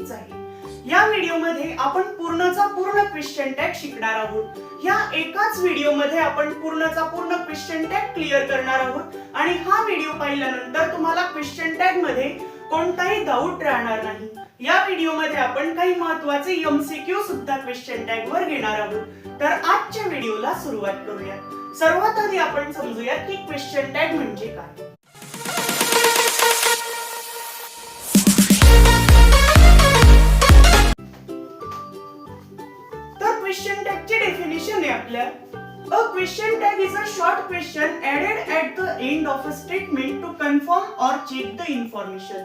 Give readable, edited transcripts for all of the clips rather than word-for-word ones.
नक्कीच आहे. या व्हिडिओमध्ये आपण पूर्णचा पूर्ण क्वेश्चन टॅग शिकणार आहोत. या एकाच व्हिडिओमध्ये आपण पूर्णचा पूर्ण क्वेश्चन टॅग क्लिअर करणार आहोत आणि हा व्हिडिओ पाहिल्यानंतर तुम्हाला क्वेश्चन टॅग मध्ये कोणताही डाऊट राहणार नाही. या व्हिडिओमध्ये आपण काही महत्त्वाचे एमसीक्यू सुद्धा क्वेश्चन टॅग वर घेणार आहोत. तर आजच्या व्हिडिओला सुरुवात करूया. सर्वात आधी आपण समजूया की क्वेश्चन टॅग म्हणजे काय. क्वेश्चन टॅग ची डेफिनेशन आहे आपल्या a question tag is a short question added at the end of a statement to confirm or check the information.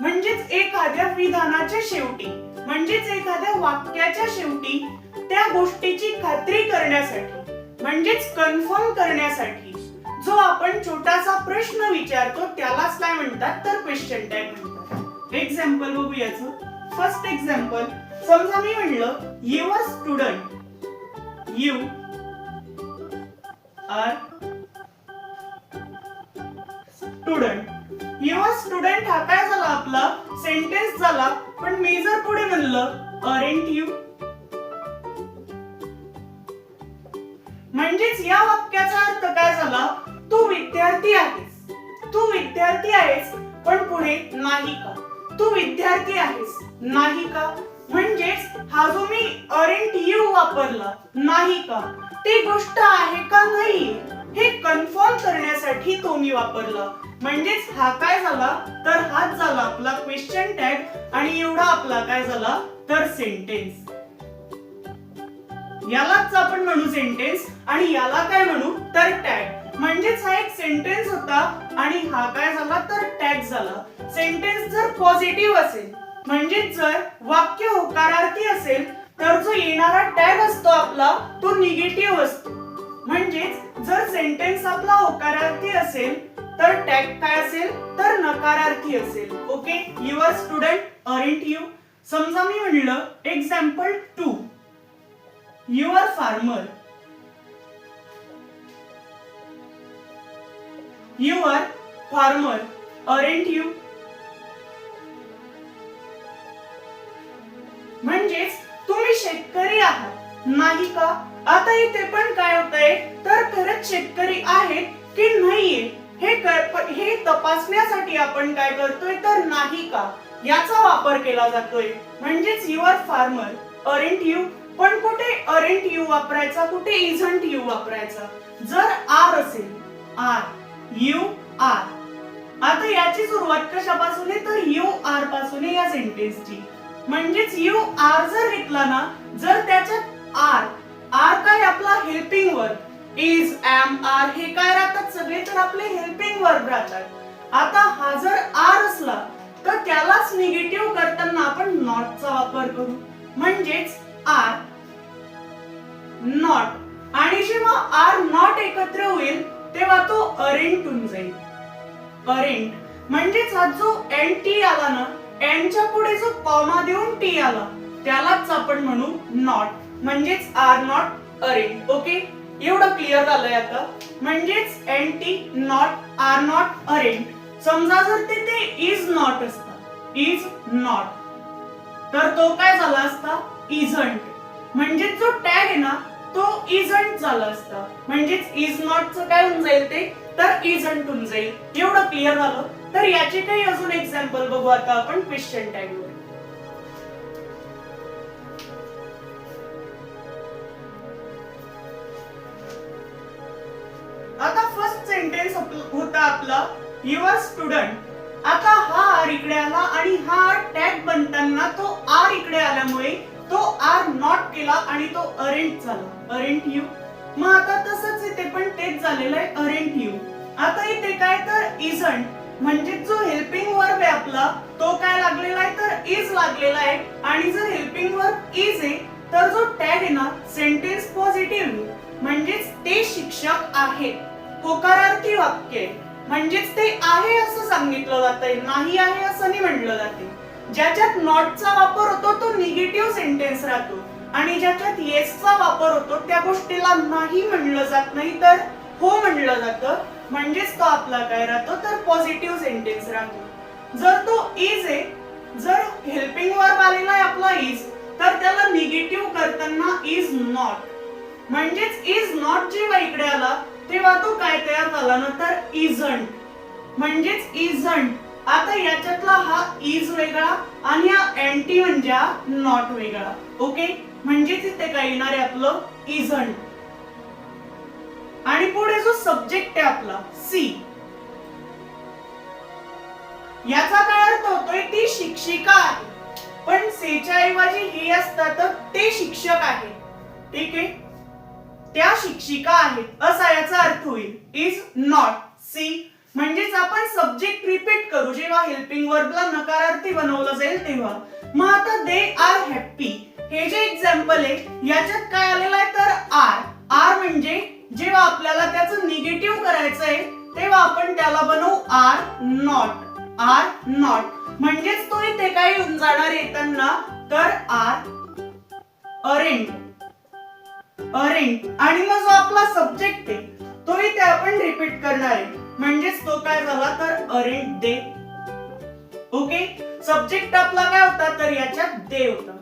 म्हणजेच एखाद्या विधानाच्या शेवटी म्हणजेच एखाद्या वाक्याच्या शेवटी त्या गोष्टीची खात्री करण्यासाठी म्हणजेच कन्फर्म करण्यासाठी जो आपण छोटासा प्रश्न विचारतो त्यालाच काय म्हणतात तर क्वेश्चन टॅग म्हणतात. एक्झाम्पल बघू याचं. फर्स्ट एक्झाम्पल, समजा मी म्हणलं your student, you are student. Your student हा काय झाला आपला सेंटेन्स झाला. पण मी जर पुढे म्हणलं अरेंट यू, म्हणजेच या वाक्याचा अर्थ काय झाला तू विद्यार्थी आहेस. तू विद्यार्थी आहेस पण पुढे नाही का. तू विद्यार्थी आहेस नाही का, म्हणजेच हा जो मी अरेंट यू वापरला नाही का ती गोष्ट आहे का नाही हे कन्फर्म करण्यासाठी तो मी वापरला. म्हणजेच हा काय झाला तर हाच झाला आपला क्वेश्चन टॅग आणि एवढा आपला काय झाला तर सेंटेन्स. यालाच आपण म्हणू सेंटेन्स आणि याला काय म्हणू तर टॅग. म्हणजेच हा एक सेंटेन्स होता आणि हा काय झाला तर टॅग झाला. सेंटेन्स जर पॉझिटिव्ह असेल म्हणजेच जर वाक्य होकारार्थी असेल तर जो येणारा टॅग असतो आपला तो निगेटिव्ह असतो. म्हणजेच जर सेंटेन्स आपला होकारार्थी असेल तर टॅग काय असेल तर नकारार्थी असेल. Okay. Your student aren't you. समजा मी म्हणलं example 2, your farmer, your farmer aren't you. म्हणजेच तुम्ही शेतकरी आहात नाही का. आता इथे पण काय होतंय तर खरंच शेतकरी आहेत की नाहीये हे तपासण्यासाठी आपण काय करतोय तर नाही का याचा वापर केला जातोय. म्हणजेच युअर फार्मर अरेंट यू. पण कुठे अरेंट यू वापरायचा कुठे इझंट यू वापरायचा. जर आर असेल आर, यू आर. आता याची सुरुवात कशापासून आहे तर यू आर पासून आहे या सेंटेन्सची. म्हणजेच यू आर जर घेतला ना जर त्याच्यात आर आर काय आपला helping verb is am are हे काय राहतात सगळे तर आपले हेल्पिंग वर्ब राहतात. आता हा जर आर असला तर त्यालाच निगेटिव्ह करताना आपण नॉटचा वापर करू. म्हणजेच आर नॉट आणि जेव्हा आर नॉट एकत्र होईल तेव्हा तो अरेंट होऊन जाईल. अरेंट म्हणजेच हा जो एन टी आला ना एनच्या पुढे जो कॉमा देऊन टी आला त्यालाच आपण म्हणू नॉट. म्हणजेच आर नॉट अरेंट. ओके. एवढं क्लिअर झालंय आता. म्हणजेच N T not are not aren't. समजा जर ते इज नॉट असता इज नॉट तर तो काय झाला असता इझंट. म्हणजेच जो टॅग आहे ना तो इझंट झाला असता. म्हणजेच इज नॉटचं काय होऊन जाईल ते तर इझंट होऊन जाईल. एवढं क्लिअर झालं. तर याचे काही अजून एक्झाम्पल बघू आता आपण क्वेश्चन टॅग वर. आता फर्स्ट सेंटेन्स होता आपला युअर स्टुडंट. आता हा आर इकडे आला आणि हा टॅग बनताना तो आर इकडे आल्यामुळे तो आर नॉट केला आणि तो अरेंट झाला अरेंट यू. मग आता तसंच इथे पण तेच झालेलं आहे अरेंट यू. आता इथे काय तर इझंट म्हणजे जो हेल्पिंग वर्ब आहे आपला तो काय लागलेला आहे तर इज लागलेला आहे आणि जर हेल्पिंग वर्ब इज आहे तर जो टॅग आहे ना सेंटेन्स पॉझिटिव्ह म्हणजेच ते शिक्षक आहेत. होकारार्थी वाक्य म्हणजेच ते आहे असं सांगितलं जातंय नाही आहे असं नाही म्हटलं जाते. ज्याच्यात नॉटचा वापर होतो तो निगेटिव्ह सेंटेन्स राहतो आणि ज्याच्यात येसचा वापर होतो त्या गोष्टीला नाही म्हणलं जात नाही तर हो म्हणलं जातं. म्हणजेच तो आपला काय राहतो तर पॉझिटिव्ह सेंटेन्स राहतो. जर तो इज आहे जर हेल्पिंग वर्ब आलेला आहे आपला इज, तर त्याला निगेटिव्ह करताना इज नॉट, म्हणजेच इज नॉट जेव्हा इकडे आला तेव्हा तो काय तयार झाला ना, तर इजंट, म्हणजेच इजंट. आता याच्यातला हा इज वेगळा आणि हा एंटी म्हणजे नॉट वेगळा. ओके, म्हणजेच इथे काय येणार आहे आपलं इजंट. आणि पुढे जो सब्जेक्ट आहे आपला सी, याचा काय अर्थ होतोय, ती शिक्षिका आहे, पण सेच्या ऐवजी हे असतं तर ते शिक्षक आहे. ठीक आहे, त्या शिक्षिका आहेत असा याचा अर्थ होईल. इज नॉट सी, म्हणजेच आपण सब्जेक्ट रिपीट करू जेव्हा हेल्पिंग वर्बला नकारार्थी बनवलं जाईल तेव्हा. मग आता दे आर हॅप्पी, हे जे एक्झाम्पल आहे याच्यात काय आलेलं आहे, तर आर. आर म्हणजे जेव्हा आपल्याला त्याचं निगेटिव्ह करायचं आहे तेव्हा आपण त्याला बनवू आर नॉट. आर नॉट म्हणजेच तो इथे काय येऊन जाणार येताना, तर आर अरेंट. अरेंट. आणि मग जो आपला सब्जेक्ट आहे तो इथे आपण रिपीट करणार आहे, म्हणजेच तो काय झाला, तर अरेंट दे. ओके, सब्जेक्ट आपला काय होता, तर याच्यात दे होता.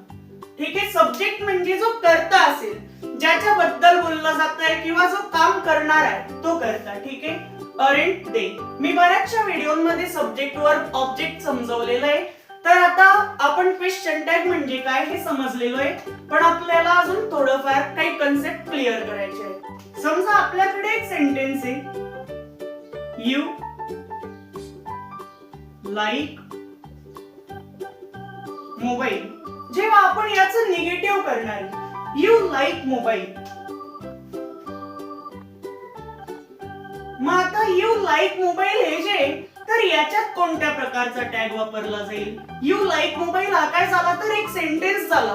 ठीक आहे, सब्जेक्ट म्हणजे जो कर्ता असेल, ज्याच्याबद्दल बोललं जात आहे किंवा जो काम करणार आहे तो कर्ता. ठीक आहे, अरेंट दे. मी बऱ्याचशा व्हिडिओमध्ये सब्जेक्ट वर्ब ऑब्जेक्ट समजवलेलं आहे, तर आता आपण क्वेश्चन टॅग म्हणजे काय हे समजलेलो आहे, पण आपल्याला अजून थोडंफार काही कन्सेप्ट क्लिअर करायचे आहे. समजा आपल्याकडे एक सेंटेन्स आहे, यू लाईक मोबाईल. जेव्हा आपण याचं निगेटिव्ह करणार आहे, यू लाईक मोबाईल, मग आता यू लाईक मोबाईल हे जे, तर याच्यात कोणत्या प्रकारचा टॅग वापरला जाईल. यू लाईक मोबाईल हा काय झाला, तर एक सेंटेन्स झाला,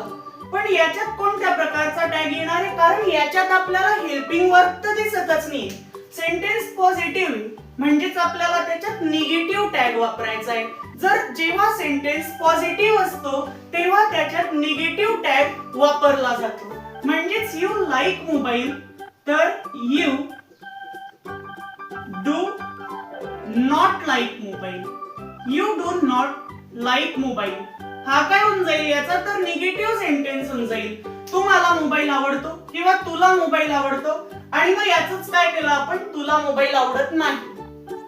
पण याच्यात कोणत्या प्रकारचा टॅग येणार आहे, कारण याच्यात आपल्याला हेल्पिंग वर्ब तर दिसतच नाही. सेंटेन्स पॉझिटिव्ह म्हणजेच आपल्याला त्याच्यात निगेटिव्ह टॅग वापरायचा आहे. जर जेव्हा सेंटेन्स पॉझिटिव्ह असतो तेव्हा त्याच्यात निगेटिव्ह टॅग वापरला जातो. म्हणजेच यू लाईक मोबाईल, तर you do not like mobile. You do not like mobile हा काय होऊन जाईल याचा, तर निगेटिव्ह सेंटेन्स होऊन जाईल. तुम्हाला मोबाईल आवडतो किंवा तुला मोबाईल आवडतो, आणि मग याचंच काय केलं आपण, तुला मोबाईल आवडत नाही.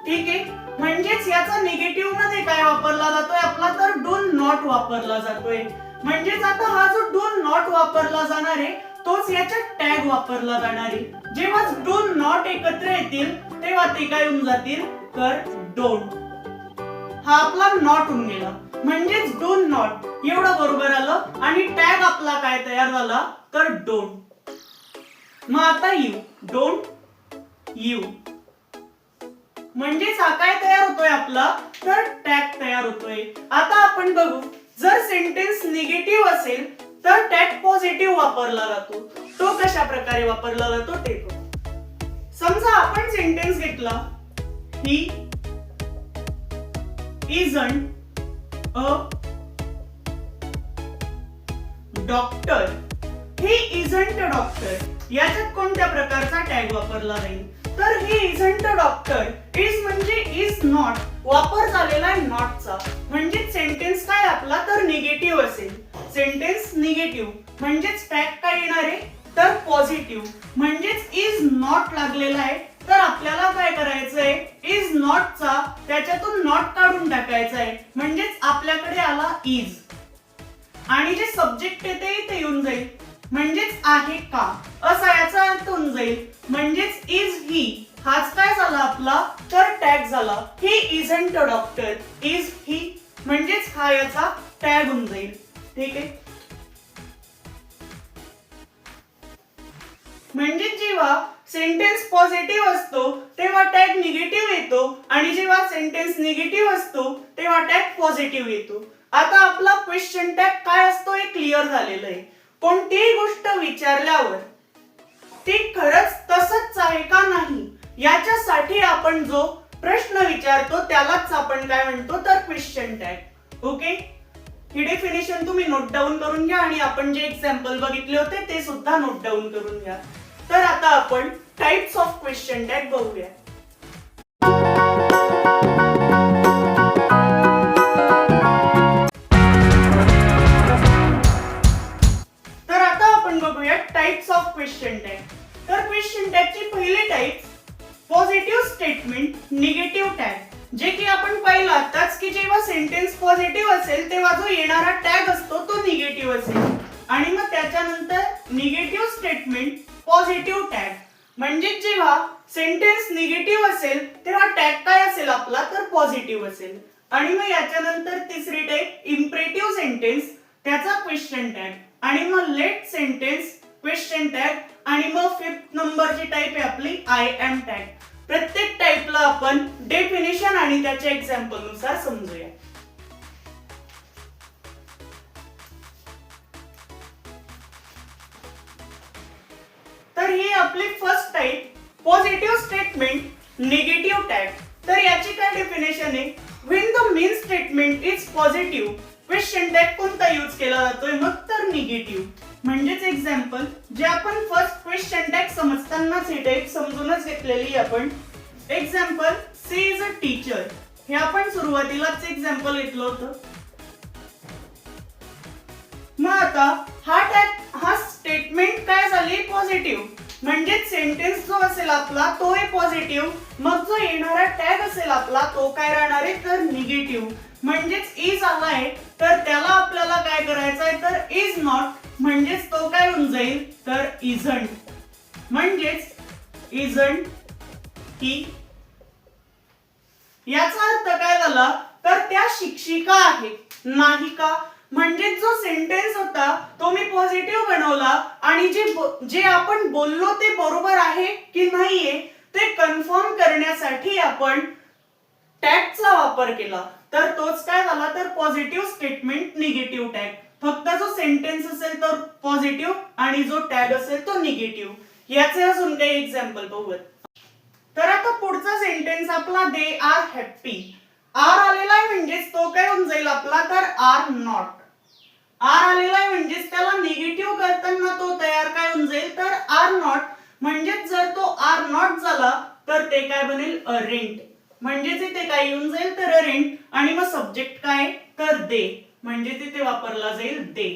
ठीक आहे, म्हणजेच याचा निगेटिव्ह मध्ये काय वापरला जातोय आपला, तर डू नॉट वापरला जातोय. म्हणजेच आता हा जो डू नॉट वापरला जाणार आहे तोच याच्यात टॅग वापरला जाणार आहे. जेव्हा डू नॉट एकत्र येतील तेव्हा ते काय होऊन जातील, तर डोंट. हा आपला नॉट होऊन गेला, म्हणजेच डू नॉट एवढं बरोबर आलं, आणि टॅग आपला काय तयार झाला, तर डोंट. मग आता यू, डोंट यू, म्हणजेच हा काय तयार होतोय आपला, तर टॅग तयार होतोय. आता आपण बघू, जर सेंटेन्स निगेटिव्ह असेल तर टॅग पॉझिटिव्ह वापरला जातो. तो कशा प्रकारे वापरला जातो ते बघू. समजा आपण सेंटेन्स घेतला, he isn't a doctor. He isn't a doctor याच्यात कोणत्या प्रकारचा टॅग वापरला जाईल, तर he isn't a doctor. Is म्हणजे इज नॉट, वापर झालेला आहे नॉटचा, म्हणजे सेंटेन्स काय आपला, तर निगेटिव्ह असेल. सेंटेन्स निगेटिव्ह म्हणजेच टॅग काय येणार आहे, तर पॉझिटिव्ह. म्हणजेच इज नॉट लागलेला आहे, तर आपल्याला काय करायचंय, इज नॉटचा त्याच्यातून नॉट काढून टाकायचा आहे, म्हणजेच आपल्याकडे आला इज. आणि जे सब्जेक्ट आहे ते इथे येऊन जाईल, म्हणजेच आहे का असा याचा अर्थ होऊन जाईल. म्हणजेच इज ही हाच काय झाला आपला, तर टॅग झाला. He isn't a doctor, is he म्हणजेच हा याचा टॅग होऊन जाईल. ठीक आहे, म्हणजे जेव्हा सेंटेन्स पॉझिटिव्ह असतो तेव्हा टॅग निगेटिव्ह येतो, आणि जेव्हा सेंटेन्स निगेटिव्ह असतो तेव्हा टॅग पॉझिटिव्ह येतो. आता आपला क्वेश्चन टॅग काय असतो हे क्लिअर झालेलं आहे. कोणतीही गोष्ट विचारल्यावर ती खरंच तसंच आहे का नाही याच्यासाठी आपण जो प्रश्न विचारतो त्यालाच आपण काय म्हणतो, तर क्वेश्चन टॅग. ओके, ही डेफिनेशन तुम्ही नोट डाऊन करून घ्या, आणि आपण जे एक्झाम्पल बघितले होते ते सुद्धा नोट डाऊन करून घ्या. तर आता आपण टाइप्स ऑफ क्वेश्चन टॅग बघूया. Question tag. तर क्वेश्चन टॅगची पहिली type positive statement negative tag. जे की आपण पाहिलं आताच की जेव्हा सेंटेन्स पॉझिटिव्ह असेल तेव्हा जो येणारा टॅग असतो तो निगेटिव्ह असेल. आणि मग त्याच्यानंतर निगेटिव्ह स्टेटमेंट पॉझिटिव्ह टॅग. म्हणजे जेव्हा सेंटेन्स निगेटिव्ह असेल तेव्हा टॅग काय असेल आपला तर पॉझिटिव्ह असेल. आणि मग याच्यानंतर तिसरी टाइप इम्परेटिव्ह सेंटेन्स त्याचा क्वेश्चन टॅग. आणि मग लेट सेंटेन्स क्वेश्चन टॅग. आणि मग फिफ्थ नंबरची टाइप आहे आपली आय एम टॅग. प्रत्येक टाइपला आपण डेफिनेशन आणि त्याच्या एक्झाम्पल नुसार समजूया. तर ही आपली first type positive statement negative tag. तर याची काय डेफिनेशन आहे? When the main statement is positive question tag कोणता यूज केला जातोय मग तर निगेटिव्ह. म्हणजेच एक्झाम्पल जे आपण फर्स्ट क्वेश्चन टॅग समजतानाच ही टाइप समजूनच घेतलेली आपण. Example she is a teacher. हे आपण सुरुवातीलाच एक्झाम्पल घेतलं होतं. मग आता हा स्टेटमेंट काय झाली पॉझिटिव्ह. म्हणजे सेंटेन्स जो असेल आपला तो आहे पॉझिटिव्ह. मग जो येणारा टॅग असेल आपला तो काय राहणार आहे तर निगेटिव्ह. म्हणजेच इज आलाय तर त्याला आपल्याला काय करायचं आहे तर इज नॉट. म्हणजेच तो काय होऊन जाईल तर इजंट. म्हणजेच इजंट ही. याचा अर्थ काय झाला तर त्या शिक्षिका आहेत नाही का. म्हणजे जो सेंटेन्स होता तो मी पॉझिटिव्ह बनवला आणि जे आपण बोललो ते बरोबर आहे की नाहीये ते कन्फर्म करण्यासाठी आपण टॅगचा वापर केला. तर तोच काय झाला तर पॉझिटिव्ह स्टेटमेंट निगेटिव्ह टॅग. फक्त जो सेंटेन्स असेल तो पॉझिटिव्ह आणि जो टॅग असेल तो निगेटिव्ह. याचे अजून काही एक्झाम्पल बघूया. तर आता पुढचा सेंटेन्स आपला दे आर हॅप्पी. आर आलेला आहे म्हणजेच तो काय होऊन जाईल आपला तर आर नॉट. आर आलेला आहे म्हणजेच त्याला निगेटिव्ह करताना तो तयार काय होऊन जाईल तर आर नॉट. म्हणजेच जर तो आर नॉट झाला तर ते काय बनेल अरेंट. म्हणजेच इथे काय येऊन जाईल तर अरेंट. आणि मग सब्जेक्ट काय तर दे. म्हणजे तिथे वापरला जाईल दे.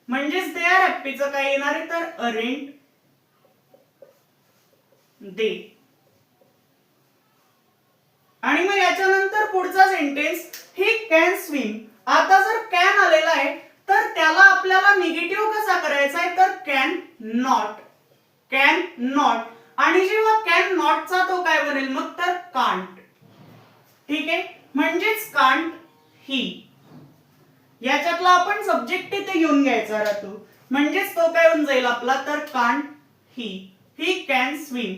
म्हणजेच दे आर हॅप्पीचं काय येणार आहे तर अरेंट दे. आणि मग याच्यानंतर पुढचा सेंटेन्स ही कॅन स्विम. आता जर कॅन आलेला आहे तर त्याला आपल्याला निगेटिव्ह कसा करायचा आहे तर कॅन नॉट. Can not. आणि जेव्हा कॅन नॉटचा तो काय बनेल मग तर कांट. ठीक आहे. म्हणजेच कांट ही. याच्यातला आपण सब्जेक्ट इथे घेऊन घ्यायचा राहतो. म्हणजेच तो काय होऊन जाईल आपला तर can't he. He can swim.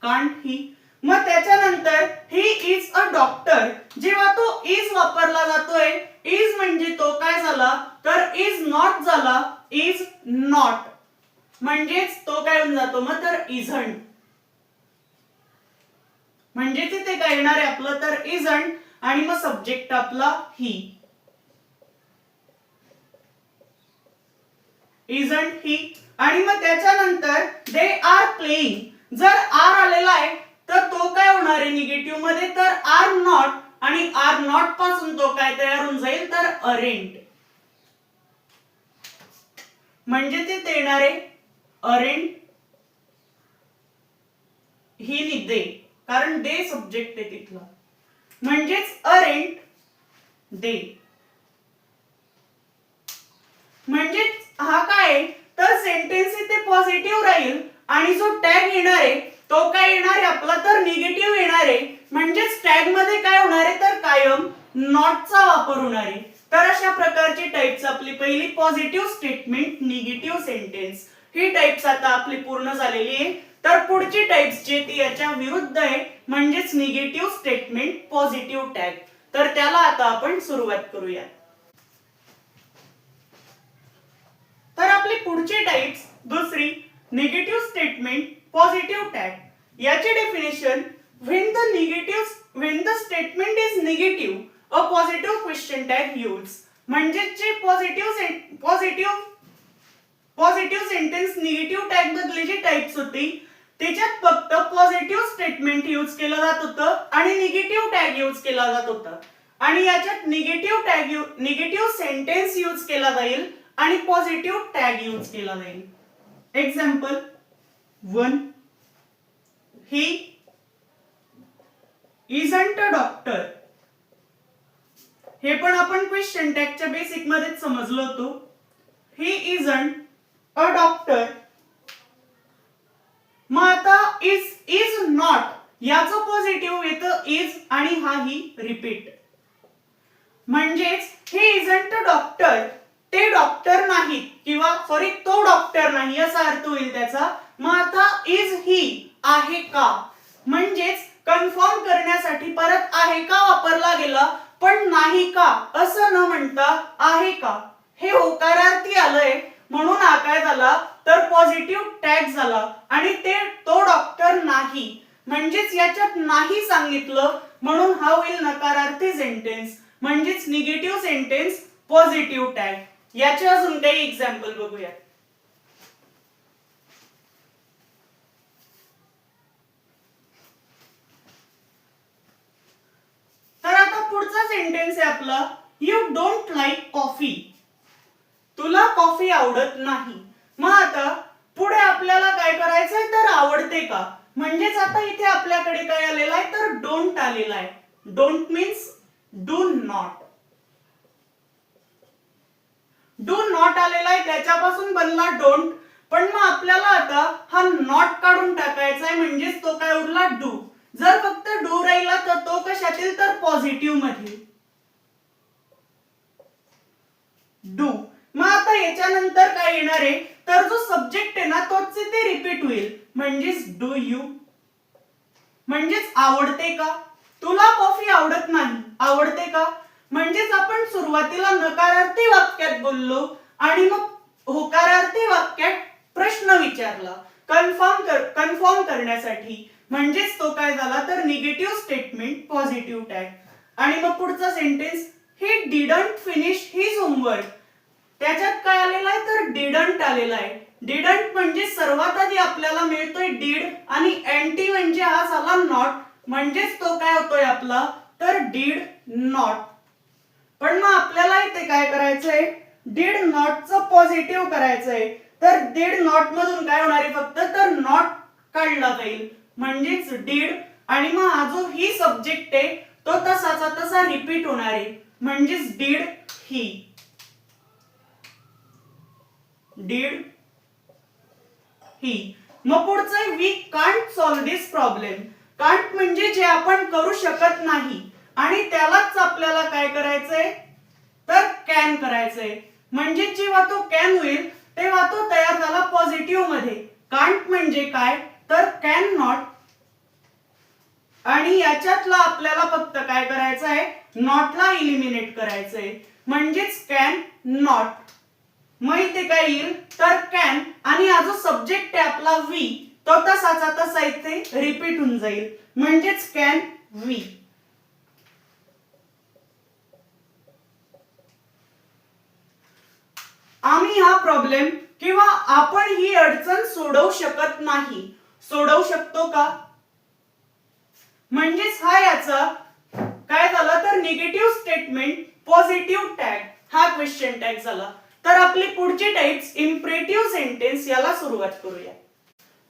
Can't he. मग त्याच्यानंतर ही इज अ डॉक्टर. जेव्हा तो इज वापरला जातोय इज म्हणजे तो काय झाला तर इज नॉट झाला इज नॉट. म्हणजेच तो काय होऊन जातो मग तर इझंट. म्हणजे तिथे काय येणार आहे आपलं तर इझंट. आणि मग सब्जेक्ट आपला ही. इझंट ही. आणि मग त्याच्यानंतर दे आर प्लेइंग. जर आर आलेला आहे तर तो काय होणार आहे निगेटिव्ह मध्ये तर आर नॉट. आणि आर नॉट पासून तो काय तयार होऊन जाईल तर अरेंट. म्हणजे ते येणार आहे अरेंट ही नि दे. कारण दे सब्जेक्ट आहे तिथला. म्हणजेच अरेंट दे. म्हणजेच हा काय तर सेंटेन्स इथे पॉझिटिव्ह राहील आणि जो टॅग येणार आहे तो काय येणार आहे आपला तर निगेटिव्ह येणार आहे. म्हणजेच टॅग मध्ये काय होणार आहे तर कायम नॉटचा वापर होणार आहे. तर अशा प्रकारची टाइप्स आपली पहिली पॉझिटिव्ह स्टेटमेंट निगेटिव्ह सेंटेन्स. ही टाइप्स आता आपली पूर्ण झालेली आहे. तर पुढची टाइप्स जे ती याच्या विरुद्ध आहे म्हणजेच निगेटिव्ह स्टेटमेंट पॉझिटिव्ह टॅग. तर त्याला आता आपण सुरुवात करूया. तर आपली पुढची टाइप्स दुसरी निगेटिव्ह स्टेटमेंट पॉझिटिव्ह टॅग. याची definition when the statement is negative a positive question tag use. म्हणजे जे पॉझिटिव्ह सेंटेन्स निगेटिव्ह टॅग बदली जी टाइप्स होती त्याच्यात फक्त पॉझिटिव्ह स्टेटमेंट यूज केलं जात होतं आणि निगेटिव्ह टॅग यूज केला जात होता. आणि याच्यात निगेटिव्ह सेंटेन्स यूज केला जाईल आणि पॉझिटिव्ह टॅग यूज केला जाईल. Example 1, he isn't a doctor. हे पण आपण क्वेश्चन टॅगच्या बेसिक मध्येच समजलो होतो. ही इजंट अ डॉक्टर. मग आता इज नॉट याचं पॉझिटिव्ह येतं इज आणि हा ही रिपीट. म्हणजेच हे इजंट अ डॉक्टर, ते डॉक्टर नाहीत किंवा सॉरी तो डॉक्टर नाही असा अर्थ होईल त्याचा. मग आता इज ही आहे का, म्हणजेच कन्फर्म करण्यासाठी परत आहे का वापरला गेला, पण नाही का असं न म्हणता आहे का हे होकारार्थी आलंय म्हणून हा काय झाला तर पॉझिटिव्ह टॅग झाला आणि तो डॉक्टर नाही म्हणजेच याच्यात नाही सांगितलं म्हणून हा होईल नकारार्थी सेंटेन्स म्हणजेच निगेटिव्ह सेंटेन्स पॉझिटिव्ह टॅग. याचे अजून काही एक्झाम्पल बघूया. तर आता पुढचा सेंटेन्स आहे आपला यू डोंट लाईक कॉफी. तुला कॉफी आवडत नाही. मग आता पुढे आपल्याला काय करायचंय तर आवडते का, म्हणजेच आता इथे आपल्याकडे काय आलेलं आहे तर डोंट आलेला आहे. Don't means do not. Do not आलेला आहे त्याच्यापासून बनला डोंट. पण मग आपल्याला आता हा नॉट काढून टाकायचा आहे म्हणजेच तो काय उरला डू. जर फक्त डू राहिला तर तो कशातील तर पॉझिटिव्ह मध्ये डू. मग आता याच्यानंतर काय येणार आहे तर जो सब्जेक्ट आहे ना तोच ते रिपीट होईल म्हणजेच डू यू. म्हणजेच आवडते का, तुला कॉफी आवडत नाही आवडते का, म्हणजेच आपण सुरुवातीला नकारार्थी वाक्यात बोललो आणि मग होकारार्थी वाक्यात प्रश्न विचारला कन्फर्म करण्यासाठी म्हणजेच तो काय झाला तर निगेटिव्ह स्टेटमेंट पॉझिटिव्ह टॅग. आणि मग पुढचा sentence he didn't finish his homework. त्याच्यात काय आलेला आहे तर डिडंट आलेला आहे. डिडंट म्हणजे सर्वात आधी आपल्याला मिळतोय डीड आणि एंटी म्हणजे हा झाला नॉट म्हणजेच तो काय होतोय आपला तर डीड नॉट. पण मग आपल्याला इथे काय करायचंय डीड नॉटचं पॉझिटिव्ह करायचंय तर डीड नॉट मधून काय होणार आहे फक्त तर नॉट काढला जाईल म्हणजेच डीड आणि मग हा जो ही सब्जेक्ट आहे तो तसाचा तसा रिपीट होणार आहे म्हणजेच डीड ही. Did he. मग पुढचं we can't solve this problem. Can't म्हणजे जे आपण करू शकत नाही आणि त्यालाच आपल्याला काय करायचंय तर कॅन करायचंय म्हणजे जेव्हा तो कॅन होईल तेव्हा तो तयार झाला पॉझिटिव्ह मध्ये. कांट म्हणजे काय तर कॅन नॉट आणि याच्यातला आपल्याला फक्त काय करायचं आहे नॉटला इलिमिनेट करायचंय म्हणजेच कॅन नॉट. मग इथे काय येईल तर कॅन आणि हा जो सब्जेक्ट आहे आपला वी तो तसाचा तसा इथे रिपीट होऊन जाईल म्हणजेच कॅन वी. आम्ही हा प्रॉब्लेम किंवा आपण ही अडचण सोडवू शकत नाही. सोडवू शकतो का, म्हणजेच हा याचा काय झाला तर निगेटिव्ह स्टेटमेंट पॉझिटिव्ह टॅग हा क्वेश्चन टॅग झाला. तर आपली पुढची टाइप्स इम्परेटिव्ह सेंटेन्स याला सुरुवात करूया.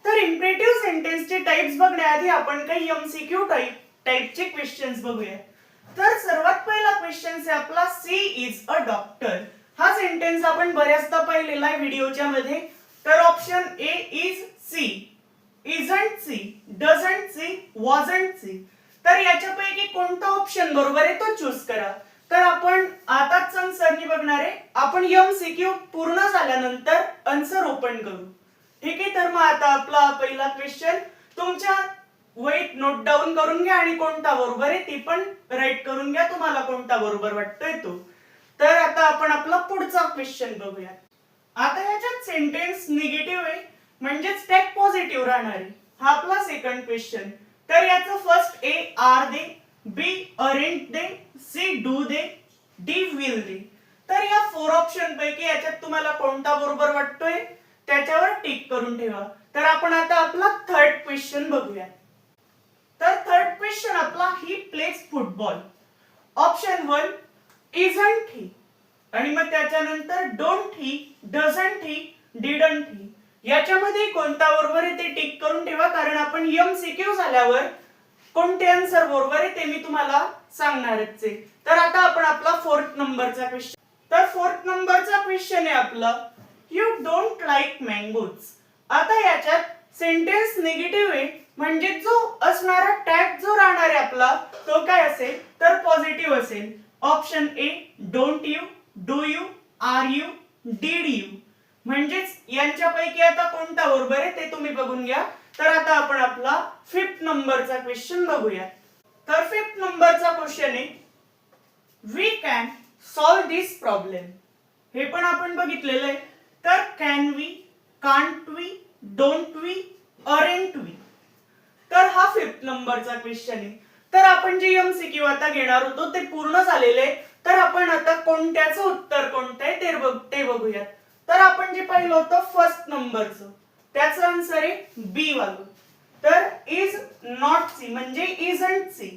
तर इम्परेटिव्ह सेंटेन्सचे टाइप्स बघण्याआधी आपण काही एमसीक्यू टाइपचे क्वेश्चन्स बघूया. तर सर्वात पहिला क्वेश्चन आहे आपला सी इज अ डॉक्टर. हा सेंटेन्स आपण बऱ्याचदा पाहिलेला आहे व्हिडिओच्या मध्ये. तर option A is she, isn't she, doesn't she, wasn't she. तर याच्यापैकी कोणता ऑप्शन बरोबर आहे तो चूज करा. तर आपण आताच आन्सरनी बघणार आहे. आपण एमसीक्यू पूर्ण झाल्यानंतर आन्सर ओपन करू. ठीक आहे. तर मग आता आपला पहिला क्वेश्चन तुमच्या वहीत नोट डाऊन करून घ्या आणि कोणता बरोबर आहे ती पण राईट करून घ्या तुम्हाला कोणता बरोबर वाटतोय तो. तर आता आपण आपला पुढचा क्वेश्चन बघूया. आता याच्यात सेंटेन्स निगेटिव्ह आहे म्हणजेच टॅग पॉझिटिव्ह राहणार आहे. हा आपला सेकंड क्वेश्चन. तर याचं first A are they, B aren't they, C do they, D will they. तर या 4 ऑप्शन पैकी याच्यात तुम्हाला कोणता बरोबर वाटतोय त्याच्यावर टिक करून ठेवा. तर आपण आता आपला थर्ड क्वेश्चन बघूया. तर थर्ड क्वेश्चन आपला he plays football. Option 1 isn't he, आणि मग त्याच्यानंतर don't he, doesn't he, didn't he, याच्यामध्ये कोणता बरोबर आहे ते टिक करून ठेवा, कारण आपण MCQ झाल्यावर कोणते आन्सर बरोबर आहे ते मी तुम्हाला सांगणारच आहे. तर आता आपण आपला 4th नंबरचा क्वेश्चन, तर 4th नंबरचा क्वेश्चन आहे आपला यू डोंट लाईक मँगोज. आता याच्यात सेंटेन्स निगेटिव्ह आहे, म्हणजे जो असणारा टॅग जो राहणार आहे आपला तो काय असेल तर पॉझिटिव्ह असेल. Option A don't you, do you, are you, did you, म्हणजेच यांच्यापैकी आता कोणता बरोबर आहे ते तुम्ही बघून घ्या. तर आता आपण आपला 5th नंबरचा क्वेश्चन बघूया. तर 5th नंबरचा क्वेश्चन आहे we can solve this problem. हे पण आपण बघितलेलं आहे. तर can we, can't we, don't we, aren't we. तर हा 5th नंबरचा क्वेश्चन आहे. तर आपण जे MCQ आता घेणार होतो ते पूर्ण झालेले आहे. तर आपण आता कोणत्याचं उत्तर कोणतं आहे ते बघूयात. तर आपण जे पाहिलं होतं 1st नंबरचं, त्याचं आन्सर आहे बी वालं. तर इज नॉट सी म्हणजे इजंट सी,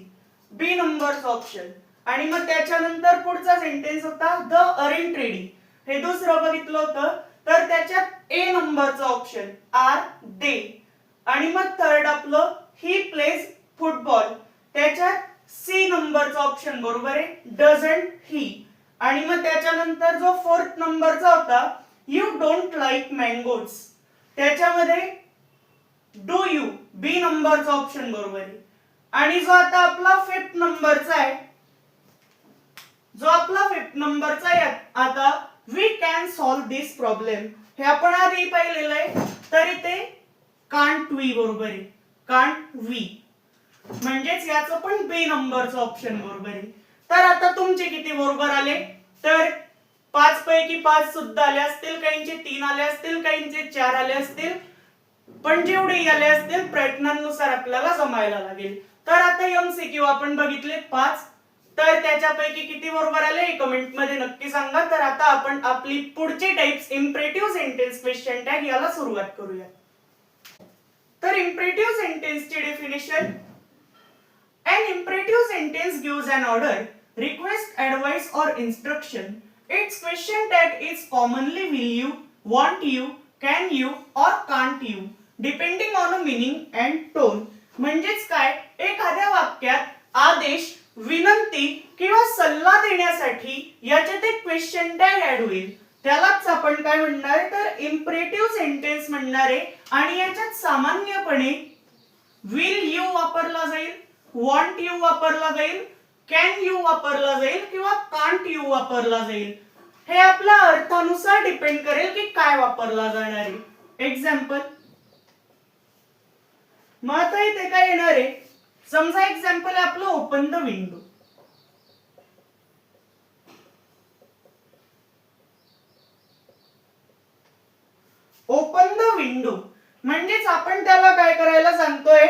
बी नंबरचं ऑप्शन. आणि मग त्याच्यानंतर पुढचा सेंटेन्स होता द अरेंट रेडी, हे दुसरं बघितलं होतं. तर त्याच्यात ए नंबरचं ऑप्शन आर दे. आणि मग थर्ड आपलं ही प्लेज फुटबॉल, त्याच्यात सी नंबरचं ऑप्शन बरोबर आहे डझंट ही. आणि मग त्याच्यानंतर जो 4th नंबरचा होता यू डोंट लाईक मँगोज, त्याच्यामध्ये डू यू, बी नंबरचा ऑप्शन बरोबर आहे. आणि जो आता आपला 5th नंबरचा आहे, जो आपला 5th नंबरचा आहे आता we can solve this problem, हे आपण आधी पाहिलेलं आहे. तरी ते कांट वी बरोबर आहे, कांट वी, म्हणजेच याचं पण बी नंबरचं ऑप्शन बरोबर आहे. तर आता तुमचे किती बरोबर आले, तर 5 पैकी 5 सुद्धा आले असतील, काहींचे 3 आले असतील, काहींचे 4 आले असतील, पण जेवढे आले असतील प्रयत्नांनुसार आपल्याला जमायला लागेल. तर आता MCQ आपण बघितले 5, तर त्याच्यापैकी किती बरोबर आले हे कमेंट मध्ये नक्की सांगा. तर आता आपण आपली पुढची types imperative sentence question tag याला सुरुवात करूया. तर इम्परेटिव्ह सेंटेन्सची definition, an imperative sentence gives an order, request, advice or instruction. Its question tag is commonly will you, want you, can you or can't you, depending on a meaning and tone. म्हणजेच काय, एखाद्या वाक्यात आदेश, विनंती किंवा सल्ला देण्यासाठी याच्यात एक क्वेश्चन टॅग ऍड होईल, त्यालाच आपण काय म्हणणार आहे तर इम्परेटिव्ह सेंटेन्स म्हणणार आहे. आणि याच्यात सामान्यपणे विल यू वापरला जाईल, वॉन्ट यू वापरला जाईल, कॅन यू वापरला जाईल किंवा कांट यू वापरला जाईल. हे आपल्या अर्थानुसार डिपेंड करेल की काय वापरला जाणार आहे. एक्झाम्पल, मग आता इथे काय येणार आहे, समजा एक्झाम्पल आहे आपलं open the window. Open the window म्हणजेच आपण त्याला काय करायला सांगतोय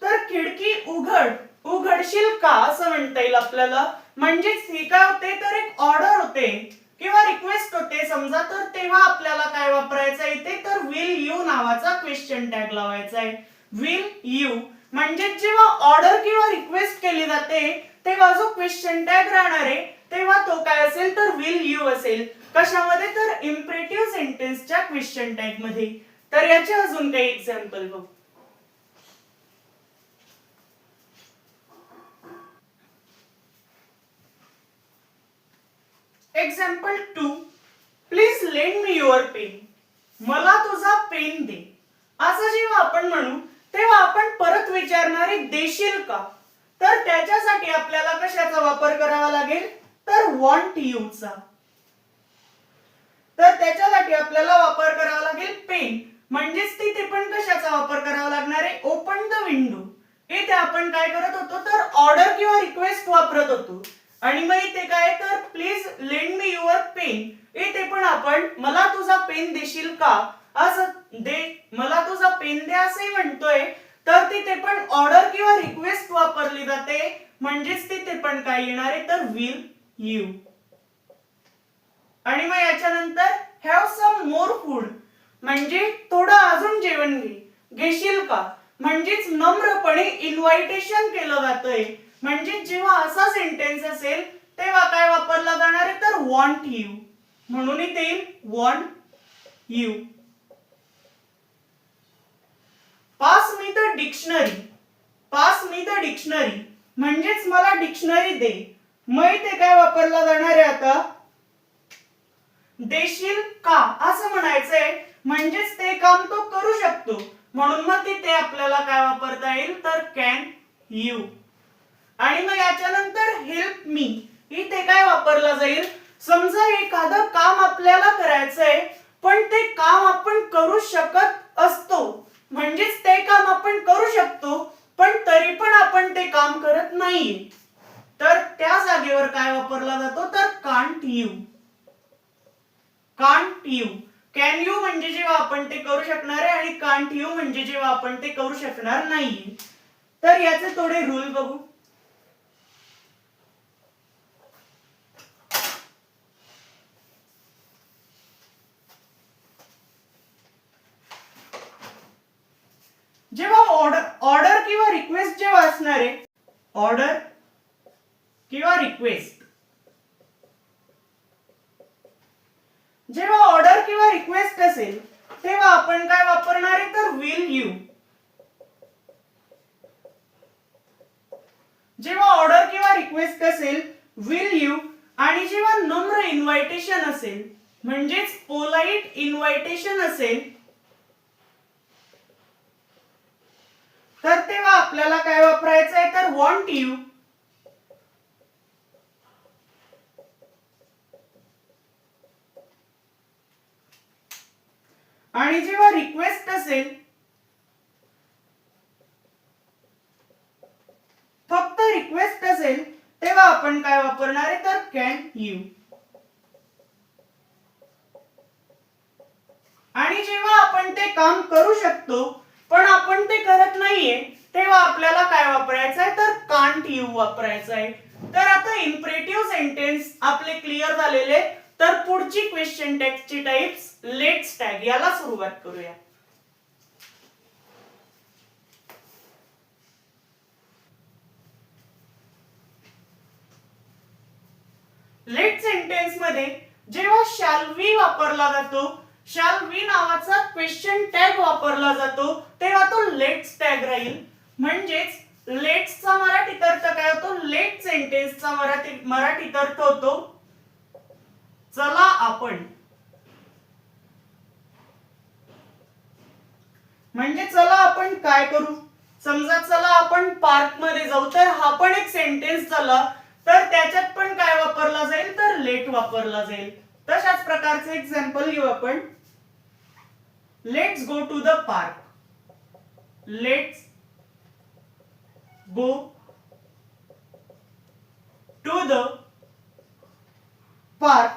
तर खिडकी उघड, उघडशील का असं म्हणता येईल आपल्याला. म्हणजेच हे काय होते तर एक ऑर्डर होते किंवा रिक्वेस्ट होते समजा, तर तेव्हा आपल्याला काय वापरायचं इथे तर विल यू नावाचा क्वेश्चन टॅग लावायचा आहे. विल यू म्हणजे जेव्हा ऑर्डर किंवा रिक्वेस्ट केली जाते तेव्हा जो क्वेश्चन टॅग राहणार आहे तेव्हा तो काय असेल तर विल यू असेल. कशामध्ये तर इम्परेटिव्ह सेंटेन्सच्या क्वेश्चन टॅग मध्ये. तर याचे अजून काही एक्झाम्पल बघू. Example 2, please lend me your pen, मला तुझा पेन दे. असं जेव्हा आपण म्हणू तेव्हा आपण परत विचारणारे देशील का, तर त्याच्यासाठी आपल्याला कशाचा वापर करावा लागेल तर वॉन्ट यू चा. तर त्याच्यासाठी आपल्याला वापर करावा लागेल पेन, म्हणजेच तिथे पण कशाचा वापर करावा लागणार आहे ओपन द विंडो. इथे आपण काय करत होतो तर ऑर्डर किंवा रिक्वेस्ट वापरत होतो. आणि मग इथे काय तर please lend me your pen, इथे पण आपण मला तुझा पेन देशील का असं दे, मला तुझा पेन दे असंही म्हणतोय. तर तिथे पण ऑर्डर किंवा रिक्वेस्ट वापरली जाते, म्हणजेच तिथे पण काय येणार आहे तर विल यू. आणि मग याच्यानंतर हॅव सम मोर फूड म्हणजे थोडं अजून जेवण घेशील का, म्हणजेच नम्रपणे इन्व्हायटेशन केलं जातंय. म्हणजे जेव्हा असा सेंटेन्स असेल तेव्हा काय वापरला जाणार आहे तर वॉन्ट यू, म्हणून इथे येईल want you. Pass me the dictionary, pass me the dictionary म्हणजेच मला डिक्शनरी दे. मग इथे काय वापरला जाणार आहे आता देशील का असं म्हणायचंय, म्हणजेच ते काम तो करू शकतो, म्हणून मग तिथे आपल्याला काय वापरता येईल तर कॅन यू. आणि मग याच्यानंतर हेल्प मी, इथे काय वापरला जाईल, समजा एखादं काम आपल्याला करायचंय पण ते काम आपण करू शकत असतो, म्हणजेच ते काम आपण करू शकतो पण तरी पण आपण ते काम करत नाहीये, तर त्या जागेवर काय वापरला जातो तर can't you. Can't you. Can you म्हणजे जेव्हा आपण ते करू शकणार आहे आणि कांट यू म्हणजे जेव्हा आपण ते करू शकणार नाहीये. तर याचे थोडे रूल बघू. जेव्हा ऑर्डर किंवा रिक्वेस्ट जेव्हा असणार आहे, ऑर्डर किंवा रिक्वेस्ट, जेव्हा ऑर्डर किंवा रिक्वेस्ट असेल तेव्हा आपण काय वापरणार आहे तर विल यू. जेव्हा ऑर्डर किंवा रिक्वेस्ट असेल विल यू, आणि जेव्हा नम्र इन्व्हायटेशन असेल म्हणजेच पोलाइट इन्व्हायटेशन असेल तर तेव्हा आपल्याला काय वापरायचं आहे तर वॉन्ट यू. आणि जेव्हा रिक्वेस्ट असेल, फक्त रिक्वेस्ट असेल तेव्हा आपण काय वापरणार आहे तर कॅन यू. आणि जेव्हा आपण ते काम करू शकतो पण आपण ते करत नाहीये तेव्हा आपल्याला काय वापरायचं आहे तर कांट यू वापरायचं आहे. तर आता इम्परेटिव्ह सेंटेन्स आपले क्लिअर झालेले, तर पुढची क्वेश्चन टॅगची टाइप्स लेट्स टॅग, याला सुरुवात करूया. लेट सेंटेन्स मध्ये जेव्हा शॅल वी वापरला जातो, शॅल वी नावाचा क्वेश्चन टॅग वापरला जातो, तेव्हा तो लेट्स टॅग राहील. म्हणजेच लेट्सचा मराठीत अर्थ काय होतो, लेट सेंटेन्सचा मराठीत अर्थ होतो चला आपण. म्हणजे चला आपण काय करू, समजा चला आपण पार्क मध्ये जाऊ, तर हा पण एक सेंटेन्स झाला, तर त्याच्यात पण काय वापरला जाईल तर लेट वापरला जाईल. तशाच प्रकारचे एक्झाम्पल घेऊ आपण. Let's go to the park, let's go to the park,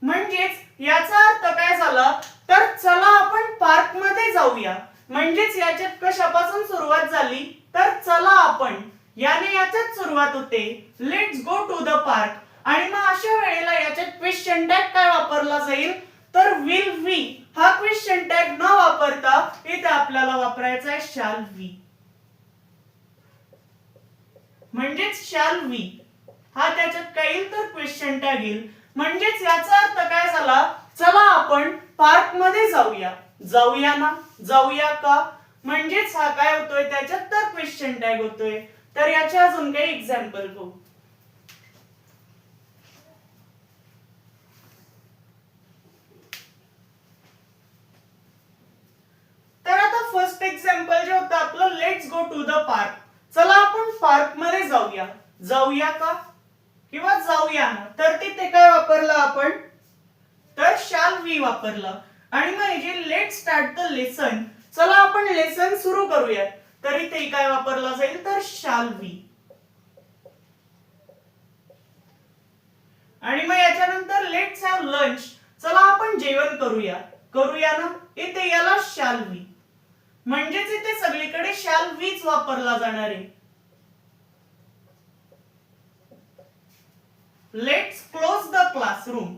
म्हणजेच याचा अर्थ काय झाला तर चला आपण पार्क मध्ये जाऊया. म्हणजेच याच्यात कशापासून सुरुवात झाली तर चला आपण, याने याच्यात सुरुवात होते let's go to the park. आणि मग अशा वेळेला याच्यात क्वेश्चन टॅग काय वापरला जाईल तर विल वी. हा क्वेश्चन टॅग न वापरता इथे आपल्याला वापरायचा आहे शॅल वी. म्हणजेच शॅल वी हा त्याच्यात काय येईल तर क्वेश्चन टॅग येईल. म्हणजेच याचा अर्थ काय झाला, चला आपण पार्क मध्ये जाऊया. जाऊया ना, जाऊया का, म्हणजेच हा काय होतोय त्याच्यात तर क्वेश्चन टॅग होतोय. तर याचे अजून काही एक्झाम्पल बघू. तर आता फर्स्ट एक्झाम्पल जे होतं आपलं let's go to the park, चला आपण पार्क मध्ये जाऊया. जाऊया का किंवा जाऊया ना, तर तिथे काय वापरलं आपण तर शॅल वी वापरलं. आणि मग जे लेट स्टार्ट द लेसन, चला आपण लेसन सुरू करूया, तर इथे काय वापरला जाईल तर शॅल वी. आणि मग याच्यानंतर लेट्स हॅव लंच, चला आपण जेवण करूया. करूया ना, इथे याला शॅल वी. म्हणजेच इथे सगळीकडे शॅल वीच वापरला जाणार आहे. लेट्स क्लोज द क्लासरूम,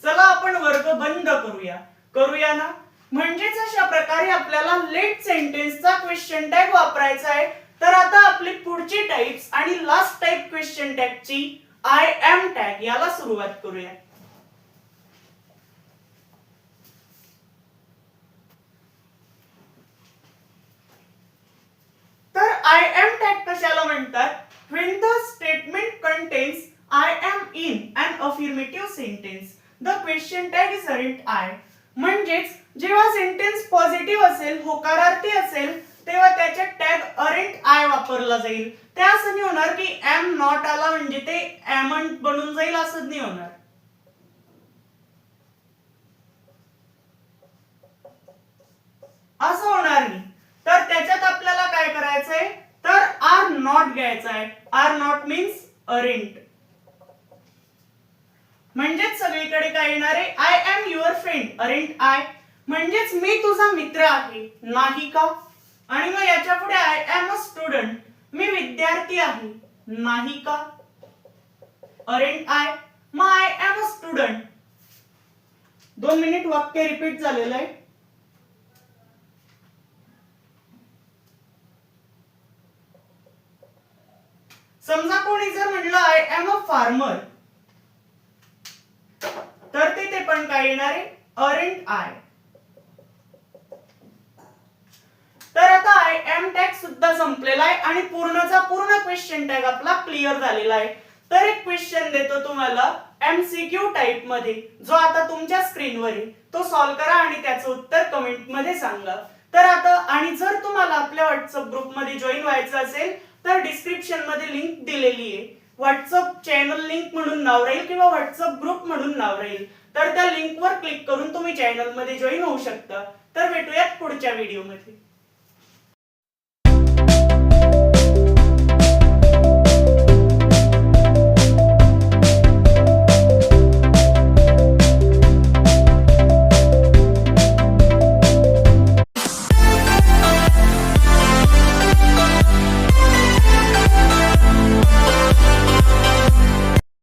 चला आपण वर्ग बंद करूया. करूया ना, म्हणजेच अशा प्रकारे आपल्याला लेट सेंटेन्सचा क्वेश्चन टॅग वापरायचा आहे. तर आता आपली पुढची टाइप्स आणि लास्ट टाइप क्वेश्चन टॅगची आय एम टॅग याला सुरुवात करूया. तर आय एम टॅग कशाला म्हणतात? When the statement contains I am in an affirmative sentence, the question tag is aren't I. म्हणजेच जेव्हा सेंटेन्स पॉझिटिव्ह असेल, होकारार्थी असेल, तेव्हा त्याच्यात टॅग aren't I वापरला जाईल. ते असं नाही होणार की am not आला म्हणजे ते amn't बनून जाईल, असं नाही होणार. असं होणार नाही. तर त्याच्यात आपल्याला काय करायचंय? तर आर नॉट घ्यायचा आहे. Are not means aren't. म्हणजेच सगळीकडे काय येणार आहे? I am your friend aren't I. म्हणजेच मी तुझा मित्र आहे, नाही का? आणि मग याच्या पुढे आय एम अ स्टुडंट, मी विद्यार्थी आहे, नाही का? Aren't I. मग I am a student. 2 minute वाक्य रिपीट झालेलं आहे. समजा कोणी जर म्हटलं आय एम अ फार्मर, तर तिथे पण काय येणार आहे? Aren't I. तर आता आय एम टॅग सुद्धा संपलेला आहे आणि पूर्णचा पूर्ण क्वेश्चन टॅग आपला क्लिअर झालेला आहे. तर एक क्वेश्चन देतो तुम्हाला एमसीक्यू टाइप मध्ये, जो आता तुमच्या स्क्रीनवर आहे. तो सॉल्व्ह करा आणि त्याचं उत्तर कमेंट मध्ये सांगा. तर आता आणि जर तुम्हाला आपल्या व्हॉट्सअप ग्रुप मध्ये जॉईन व्हायचं असेल तर डिस्क्रिप्शन मध्ये लिंक दिलेली आहे. व्हॉट्सअप चॅनल लिंक म्हणून नाव राहील किंवा व्हॉट्सअप ग्रुप म्हणून नाव राहील. तर त्या लिंकवर क्लिक करून तुम्ही चॅनल मध्ये जॉईन होऊ शकता. तर भेटूयात पुढच्या व्हिडिओ मध्ये.